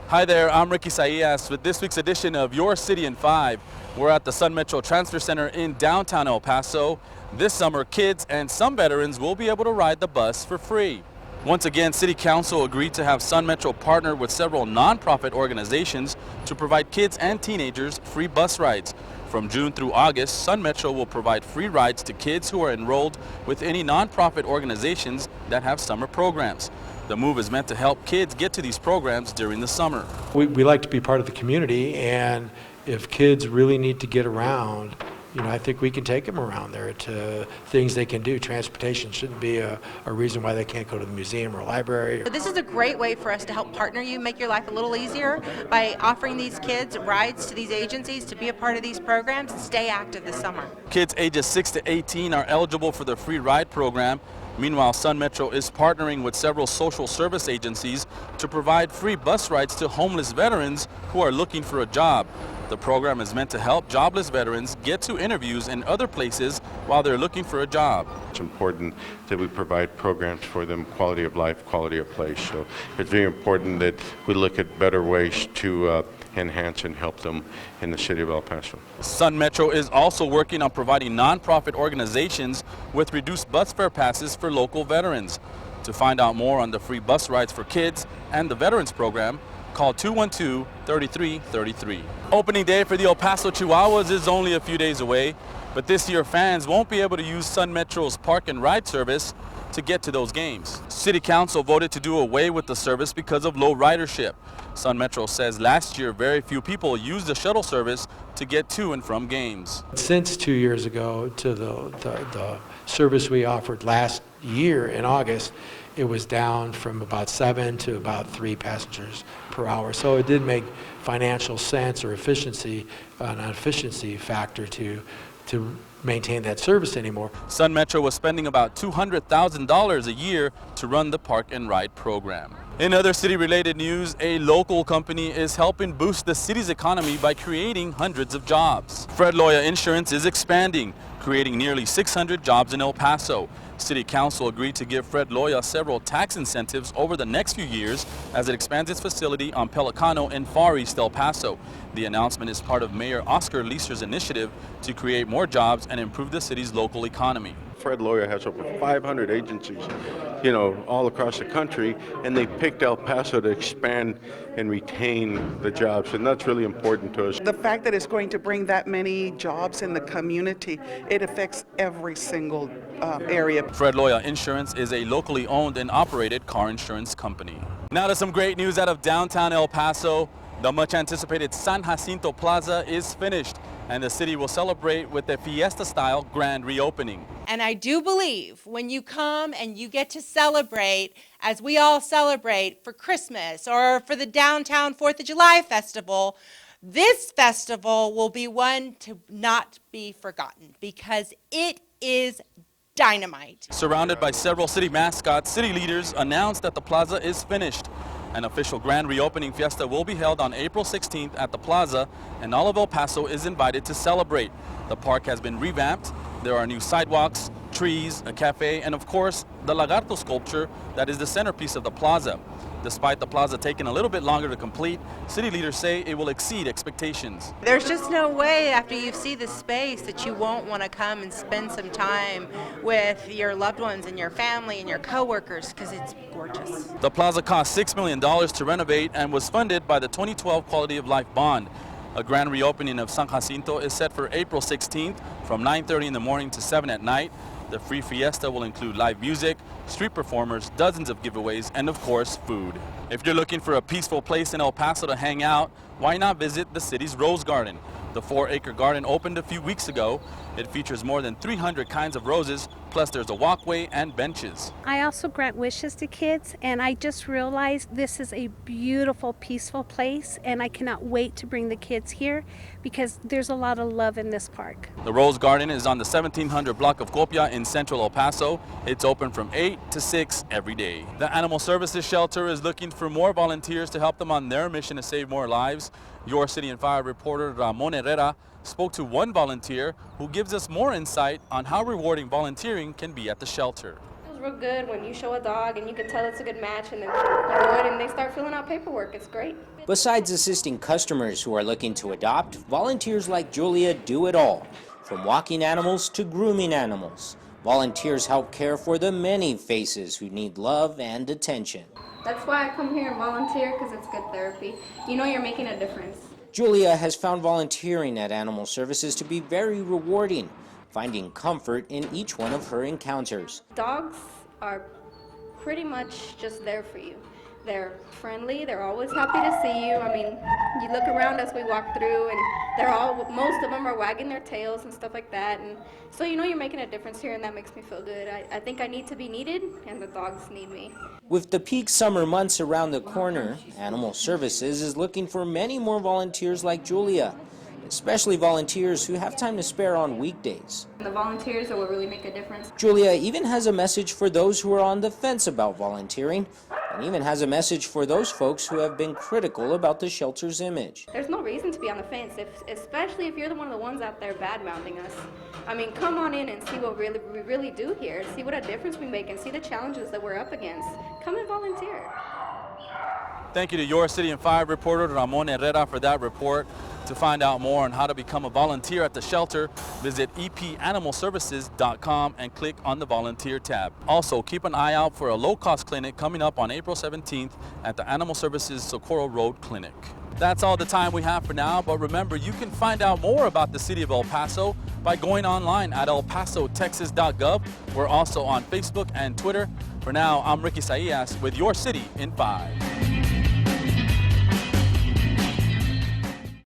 Hi there, I'm Ricky Saillas with this week's edition of Your City in 5. We're at the Sun Metro Transfer Center in downtown El Paso. This summer, kids and some veterans will be able to ride the bus for free. Once again, City Council agreed to have Sun Metro partner with several nonprofit organizations to provide kids and teenagers free bus rides. From June through August, Sun Metro will provide free rides to kids who are enrolled with any nonprofit organizations that have summer programs. The move is meant to help kids get to these programs during the summer. We like to be part of the community, and if kids really need to get around, I think we can take them around there to things they can do. Transportation shouldn't be a reason why they can't go to the museum or library. This is a great way for us to help partner you, make your life a little easier by offering these kids rides to these agencies to be a part of these programs and stay active this summer. Kids ages 6 to 18 are eligible for the free ride program. Meanwhile, Sun Metro is partnering with several social service agencies to provide free bus rides to homeless veterans who are looking for a job. The program is meant to help jobless veterans get to interviews in other places while they're looking for a job. It's important that we provide programs for them, quality of life, quality of place. So it's very important that we look at better ways to enhance and help them in the city of El Paso. Sun Metro is also working on providing nonprofit organizations with reduced bus fare passes for local veterans. To find out more on the free bus rides for kids and the Veterans Program, call 212-3333. Opening day for the El Paso Chihuahuas is only a few days away, but this year fans won't be able to use Sun Metro's park and ride service to get to those games. City Council voted to do away with the service because of low ridership. Sun Metro says last year very few people used the shuttle service to get to and from games. Since 2 years ago to the service we offered last year in August, it was down from about 7 to about 3 passengers per hour. So it did make financial sense or efficiency, an efficiency factor to maintain that service anymore. Sun Metro was spending about $200,000 a year to run the park and ride program. In other city-related news, a local company is helping boost the city's economy by creating hundreds of jobs. Fred Loya Insurance is expanding, creating nearly 600 jobs in El Paso. City Council agreed to give Fred Loya several tax incentives over the next few years as it expands its facility on Pelicano in Far East El Paso. The announcement is part of Mayor Oscar Leeser's initiative to create more jobs and improve the city's local economy. Fred Loya has over 500 agencies, all across the country, and they picked El Paso to expand and retain the jobs, and that's really important to us. The fact that it's going to bring that many jobs in the community, it affects every single area. Fred Loya Insurance is a locally owned and operated car insurance company. Now to some great news out of downtown El Paso. The much anticipated San Jacinto Plaza is finished, and the city will celebrate with a fiesta-style grand reopening. And I do believe when you come and you get to celebrate, as we all celebrate for Christmas or for the downtown 4th of July festival, this festival will be one to not be forgotten because it is dynamite. Surrounded by several city mascots, city leaders announced that the plaza is finished. An official grand reopening fiesta will be held on April 16th at the plaza, and all of El Paso is invited to celebrate. The park has been revamped. There are new sidewalks, trees, a cafe, and of course, the Lagarto sculpture that is the centerpiece of the plaza. Despite the plaza taking a little bit longer to complete, city leaders say it will exceed expectations. There's just no way after you see the space that you won't want to come and spend some time with your loved ones and your family and your coworkers because it's gorgeous. The plaza cost $6 million to renovate and was funded by the 2012 Quality of Life Bond. A grand reopening of San Jacinto is set for April 16th from 9:30 in the morning to 7 at night. The free fiesta will include live music, street performers, dozens of giveaways, and of course, food. If you're looking for a peaceful place in El Paso to hang out, why not visit the city's Rose Garden? The 4-acre garden opened a few weeks ago. It features more than 300 kinds of roses, plus there's a walkway and benches. I also grant wishes to kids, and I just realized this is a beautiful, peaceful place, and I cannot wait to bring the kids here because there's a lot of love in this park. The Rose Garden is on the 1700 block of Copia in central El Paso. It's open from 8 to 6 every day. The Animal Services Shelter is looking for more volunteers to help them on their mission to save more lives. Your City in 5 reporter Ramon Herrera spoke to one volunteer who gives us more insight on how rewarding volunteering can be at the shelter. It feels real good when you show a dog and you can tell it's a good match, and then you go in and they start filling out paperwork. It's great. Besides assisting customers who are looking to adopt, volunteers like Julia do it all, from walking animals to grooming animals. Volunteers help care for the many faces who need love and attention. That's why I come here and volunteer, because it's good therapy. You know you're making a difference. Julia has found volunteering at animal services to be very rewarding, finding comfort in each one of her encounters. Dogs are pretty much just there for you. They're friendly, they're always happy to see you. I mean, you look around as we walk through and most of them are wagging their tails and stuff like that. And so you know you're making a difference here, and that makes me feel good. I think I need to be needed, and the dogs need me. With the peak summer months around the corner, Animal Services is looking for many more volunteers like Julia, especially volunteers who have time to spare on weekdays. The volunteers are what really make a difference. Julia even has a message for those who are on the fence about volunteering, and even has a message for those folks who have been critical about the shelter's image. There's no reason to be on the fence, especially if you're one of the ones out there bad-mouthing us. I mean, come on in and see what we really do here, see what a difference we make, and see the challenges that we're up against. Come and volunteer. Thank you to your City and 5 reporter Ramon Herrera for that report. To find out more on how to become a volunteer at the shelter, visit epanimalservices.com and click on the volunteer tab. Also, keep an eye out for a low-cost clinic coming up on April 17th at the Animal Services Socorro Road Clinic. That's all the time we have for now, but remember, you can find out more about the city of El Paso by going online at elpasotexas.gov. We're also on Facebook and Twitter. For now, I'm Ricky Saillas with your City in 5.